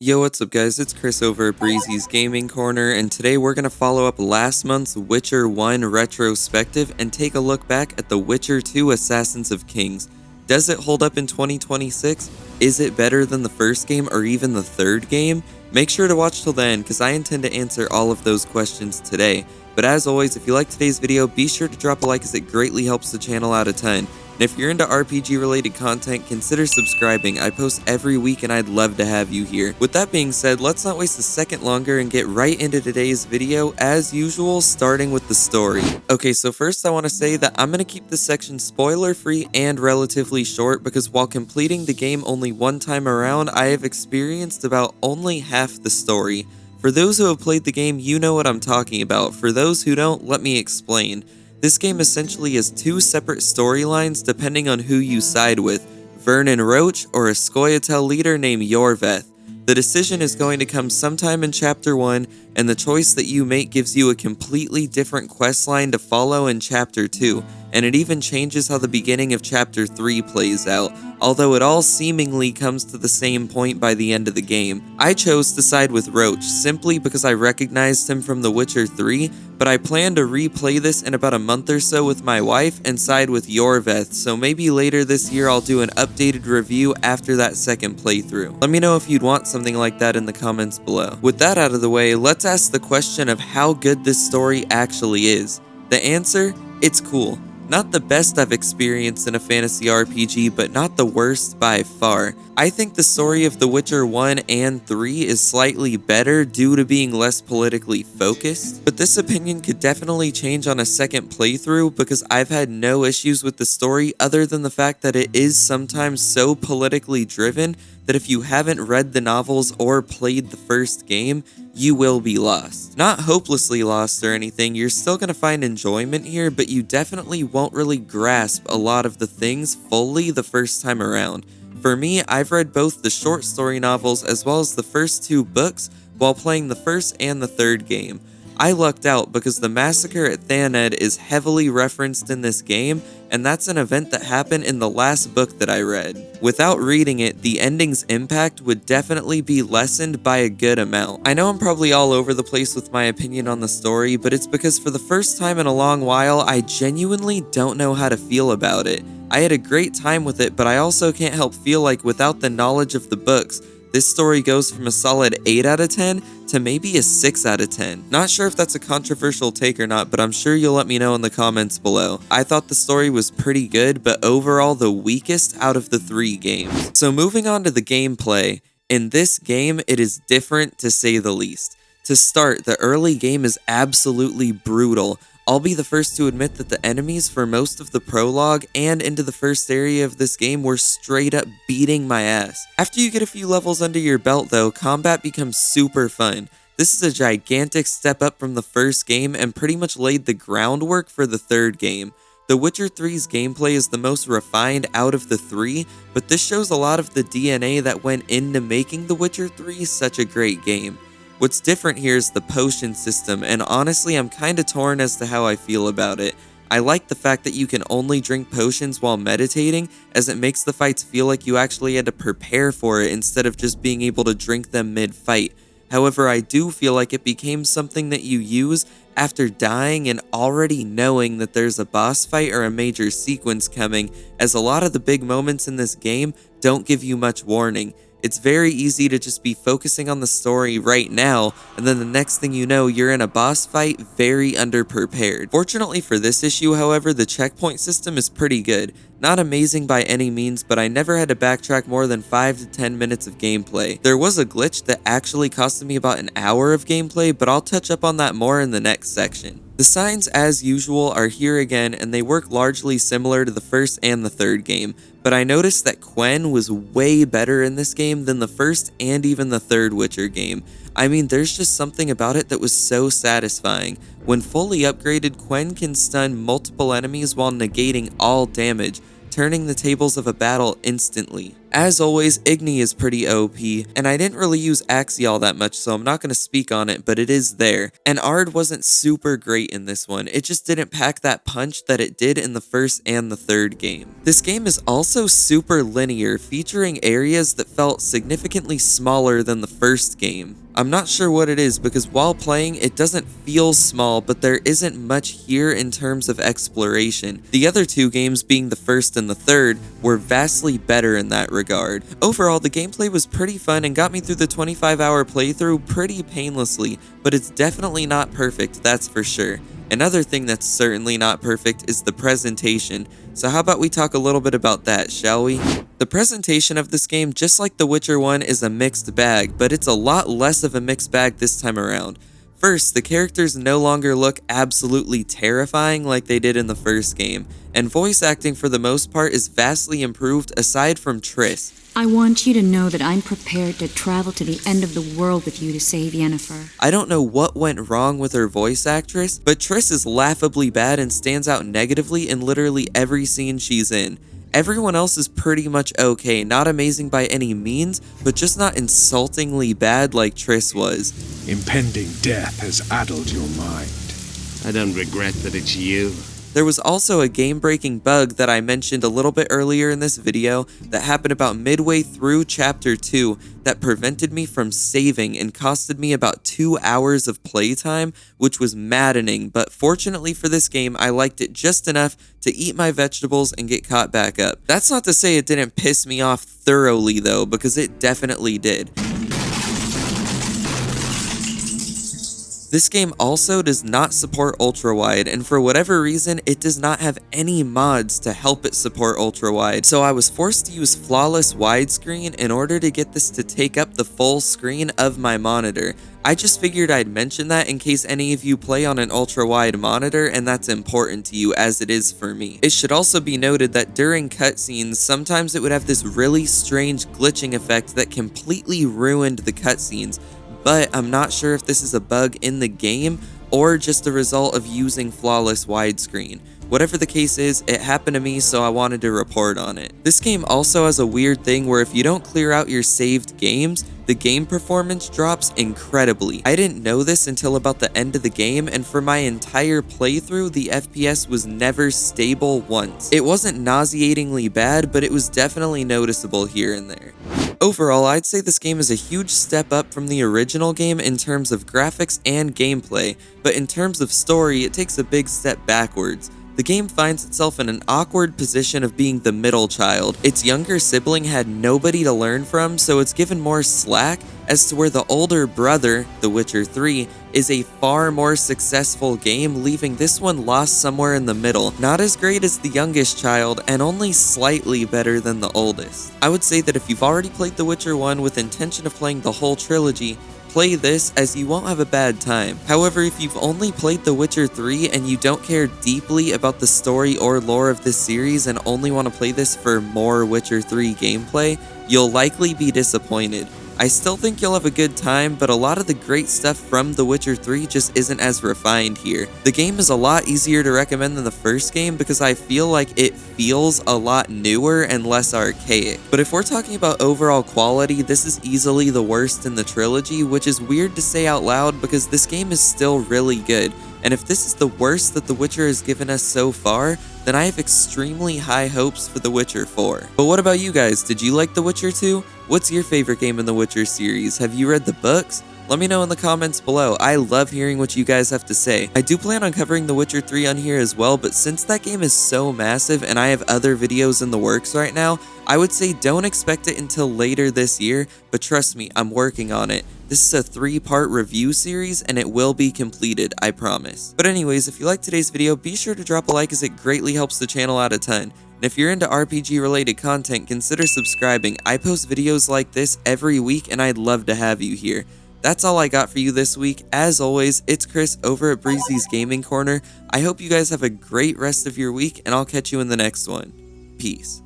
Yo, what's up guys, it's Chris over at Breezy's Gaming Corner, and today we're going to follow up last month's Witcher 1 retrospective and take a look back at the Witcher 2 Assassins of Kings. Does it hold up in 2026? Is it better than the first game or even the third game? Make sure to watch till the end because I intend to answer all of those questions today. But as always, if you like today's video, be sure to drop a like as it greatly helps the channel out a ton. And if you're into RPG related content, consider subscribing. I post every week and I'd love to have you here. With that being said, let's not waste a second longer and get right into today's video, as usual, starting with the story. Okay, so first I want to say that I'm going to keep this section spoiler free and relatively short because while completing the game only one time around, I have experienced about only half the story. For those who have played the game, you know what I'm talking about. For those who don't, let me explain. This game essentially has two separate storylines depending on who you side with, Vernon Roach or a Scoia'tael leader named Iorveth. The decision is going to come sometime in Chapter 1, and the choice that you make gives you a completely different questline to follow in Chapter 2, and it even changes how the beginning of Chapter 3 plays out, although it all seemingly comes to the same point by the end of the game. I chose to side with Roach simply because I recognized him from The Witcher 3, but I plan to replay this in about a month or so with my wife and side with Iorveth, so maybe later this year I'll do an updated review after that second playthrough. Let me know if you'd want something like that in the comments below. With that out of the way, let's ask the question of how good this story actually is. The answer? It's cool. Not the best I've experienced in a fantasy RPG, but not the worst by far. I think the story of The Witcher 1 and 3 is slightly better due to being less politically focused, but this opinion could definitely change on a second playthrough because I've had no issues with the story other than the fact that it is sometimes so politically driven that if you haven't read the novels or played the first game, you will be lost. Not hopelessly lost or anything, you're still going to find enjoyment here, but you definitely won't really grasp a lot of the things fully the first time around. For me, I've read both the short story novels as well as the first two books while playing the first and the third game. I lucked out because the massacre at Thaned is heavily referenced in this game, and that's an event that happened in the last book that I read. Without reading it, the ending's impact would definitely be lessened by a good amount. I know I'm probably all over the place with my opinion on the story, but it's because for the first time in a long while, I genuinely don't know how to feel about it. I had a great time with it, but I also can't help feel like without the knowledge of the books, this story goes from a solid 8 out of 10 to maybe a 6 out of 10. Not sure if that's a controversial take or not, but I'm sure you'll let me know in the comments below. I thought the story was pretty good, but overall the weakest out of the 3 games. So moving on to the gameplay, in this game it is different to say the least. To start, the early game is absolutely brutal. I'll be the first to admit that the enemies for most of the prologue and into the first area of this game were straight up beating my ass. After you get a few levels under your belt though, combat becomes super fun. This is a gigantic step up from the first game and pretty much laid the groundwork for the third game. The Witcher 3's gameplay is the most refined out of the 3, but this shows a lot of the DNA that went into making The Witcher 3 such a great game. What's different here is the potion system, and honestly I'm kinda torn as to how I feel about it. I like the fact that you can only drink potions while meditating, as it makes the fights feel like you actually had to prepare for it instead of just being able to drink them mid-fight. However, I do feel like it became something that you use after dying and already knowing that there's a boss fight or a major sequence coming, as a lot of the big moments in this game don't give you much warning. It's very easy to just be focusing on the story right now, and then the next thing you know, you're in a boss fight very underprepared. Fortunately for this issue, however, the checkpoint system is pretty good. Not amazing by any means, but I never had to backtrack more than 5 to 10 minutes of gameplay. There was a glitch that actually costed me about an hour of gameplay, but I'll touch up on that more in the next section. The signs, as usual, are here again, and they work largely similar to the first and the third game, but I noticed that Quen was way better in this game than the first and even the third Witcher game. I mean, there's just something about it that was so satisfying. When fully upgraded, Quen can stun multiple enemies while negating all damage, turning the tables of a battle instantly. As always, Igni is pretty OP, and I didn't really use Axial that much, so I'm not going to speak on it, but it is there. And Ard wasn't super great in this one, it just didn't pack that punch that it did in the first and the third game. This game is also super linear, featuring areas that felt significantly smaller than the first game. I'm not sure what it is because while playing, it doesn't feel small, but there isn't much here in terms of exploration. The other two games, being the first and the third, were vastly better in that regard. Overall, the gameplay was pretty fun and got me through the 25-hour playthrough pretty painlessly, but it's definitely not perfect, that's for sure. Another thing that's certainly not perfect is the presentation, so how about we talk a little bit about that, shall we? The presentation of this game, just like The Witcher 1, is a mixed bag, but it's a lot less of a mixed bag this time around. First, the characters no longer look absolutely terrifying like they did in the first game, and voice acting for the most part is vastly improved aside from Triss. I want you to know that I'm prepared to travel to the end of the world with you to save Yennefer. I don't know what went wrong with her voice actress, but Triss is laughably bad and stands out negatively in literally every scene she's in. Everyone else is pretty much okay, not amazing by any means, but just not insultingly bad like Triss was. Impending death has addled your mind. I don't regret that it's you. There was also a game-breaking bug that I mentioned a little bit earlier in this video that happened about midway through Chapter 2 that prevented me from saving and costed me about 2 hours of playtime, which was maddening, but fortunately for this game, I liked it just enough to eat my vegetables and get caught back up. That's not to say it didn't piss me off thoroughly though, because it definitely did. This game also does not support ultra-wide, and for whatever reason, it does not have any mods to help it support ultra-wide, so I was forced to use flawless widescreen in order to get this to take up the full screen of my monitor. I just figured I'd mention that in case any of you play on an ultra-wide monitor and that's important to you, as it is for me. It should also be noted that during cutscenes, sometimes it would have this really strange glitching effect that completely ruined the cutscenes, but I'm not sure if this is a bug in the game or just a result of using flawless widescreen. Whatever the case is, it happened to me, so I wanted to report on it. This game also has a weird thing where if you don't clear out your saved games, the game performance drops incredibly. I didn't know this until about the end of the game, and for my entire playthrough, the FPS was never stable once. It wasn't nauseatingly bad, but it was definitely noticeable here and there. Overall, I'd say this game is a huge step up from the original game in terms of graphics and gameplay, but in terms of story, it takes a big step backwards. The game finds itself in an awkward position of being the middle child. Its younger sibling had nobody to learn from, so it's given more slack, as to where the older brother, The Witcher 3, is a far more successful game, leaving this one lost somewhere in the middle. Not as great as the youngest child, and only slightly better than the oldest. I would say that if you've already played The Witcher 1 with intention of playing the whole trilogy, play this, as you won't have a bad time. However, if you've only played The Witcher 3 and you don't care deeply about the story or lore of this series and only want to play this for more Witcher 3 gameplay, you'll likely be disappointed. I still think you'll have a good time, but a lot of the great stuff from The Witcher 3 just isn't as refined here. The game is a lot easier to recommend than the first game because I feel like it feels a lot newer and less archaic. But if we're talking about overall quality, this is easily the worst in the trilogy, which is weird to say out loud because this game is still really good. And if this is the worst that The Witcher has given us so far, then I have extremely high hopes for The Witcher 4. But what about you guys? Did you like The Witcher 2? What's your favorite game in the Witcher series? Have you read the books? Let me know in the comments below. I love hearing what you guys have to say. I do plan on covering The Witcher 3 on here as well, but since that game is so massive and I have other videos in the works right now, I would say don't expect it until later this year, but trust me, I'm working on it. This is a 3-part review series and it will be completed, I promise. But anyways, if you liked today's video, be sure to drop a like as it greatly helps the channel out a ton. And if you're into RPG related content, consider subscribing. I post videos like this every week and I'd love to have you here. That's all I got for you this week. As always, it's Chris over at Breezy's Gaming Corner. I hope you guys have a great rest of your week and I'll catch you in the next one. Peace.